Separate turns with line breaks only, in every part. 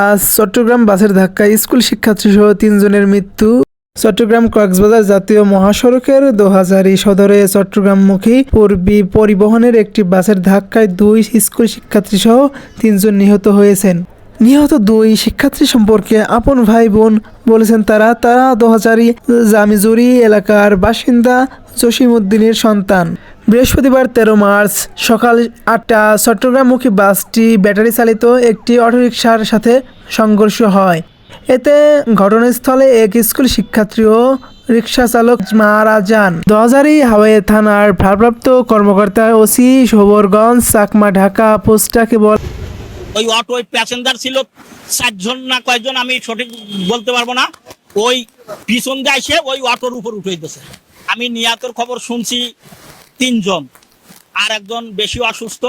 আজ চট্টগ্রাম বাসের ধাক্কায় স্কুল শিক্ষার্থীসহ ৩ জনের মৃত্যু। চট্টগ্রাম কক্সবাজার জাতীয় মহাসড়কের দোহাজারী সদরে চট্টগ্রামমুখী পূর্বী পরিবহনের একটি বাসের ধাক্কায় ২ স্কুল শিক্ষার্থীসহ ৩ জন নিহত হয়েছেন। নিহত ২ শিক্ষার্থী সম্পর্কে আপন ভাই বোন বলেছেন তারা দোহাজারী জামিজুরি এলাকার বাসিন্দা জসিমউদ্দিনের সন্তান। বৃহস্পতিবার ১৩ মার্চ সকাল ৮টা চট্টগ্রামমুখী বাসটি ব্যাটারি চালিত একটি অটোরিকশার সাথে সংঘর্ষ হয়। এতে ঘটনাস্থলে এক স্কুল শিক্ষার্থী ও রিকশা চালক মারা যান। দোহাজারী হাওয়ে থানার ভারপ্রাপ্ত কর্মকর্তা ওসি শোভরগঞ্জ চাকমা ঢাকা পোস্টাকে
ওই অটোয় প্যাসেঞ্জার ছিল ৪ জন না কয়েকজন আমি সঠিক বলতে পারবো না। ওই পিছন দিয়ে এসে ওই অটোর উপর উঠে দিতেছে। আমি নিহতের খবর শুনছি ৩ জন, আর একজন বেশি অসুস্থ,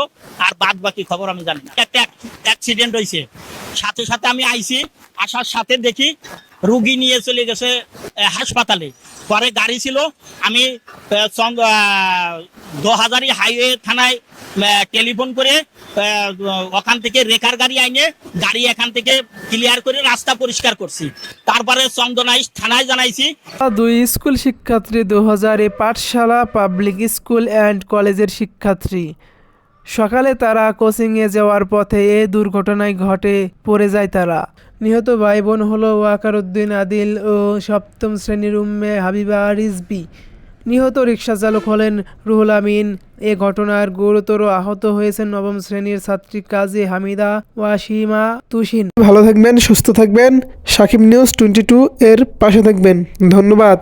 আর বাদ বাকি খবর আমি জানি না। একটা অ্যাক্সিডেন্ট হয়েছে, সাথে সাথে আমি আইছি, আসার সাথে দেখি রুগী নিয়ে চলে গেছে হাসপাতালে। পরে গাড়ি ছিল, আমি দোহাজারী হাইওয়ে থানায় টেলিফোন করে ওখান থেকে রেকার গাড়ি আইনে গাড়ি এখান থেকে ক্লিয়ার করে রাস্তা পরিষ্কার করছি। তারপরে চন্দনাইশ থানায় জানাইছি।
২ স্কুল শিক্ষার্থী দোহাজারী পাঠশালা পাবলিক স্কুল অ্যান্ড কলেজের শিক্ষার্থী। সকালে তারা কোচিংয়ে যাওয়ার পথে এ দুর্ঘটনায় পড়ে যায় তারা। নিহত ভাই বোন হলো ওয়াকার উদ্দিন আদিল ও ৭ম শ্রেণীর উম্মে হাবিবা রিজবি। নিহত রিকশা চালক হলেন রুহুল আমিন। এ ঘটনার গুরুতর আহত হয়েছেন ৯ম শ্রেণীর ছাত্রী কাজী হামিদা ওয়াসিমা তুসিন। ভালো থাকবেন, সুস্থ থাকবেন। সাকিব নিউজ 22 এর পাশে থাকবেন। ধন্যবাদ।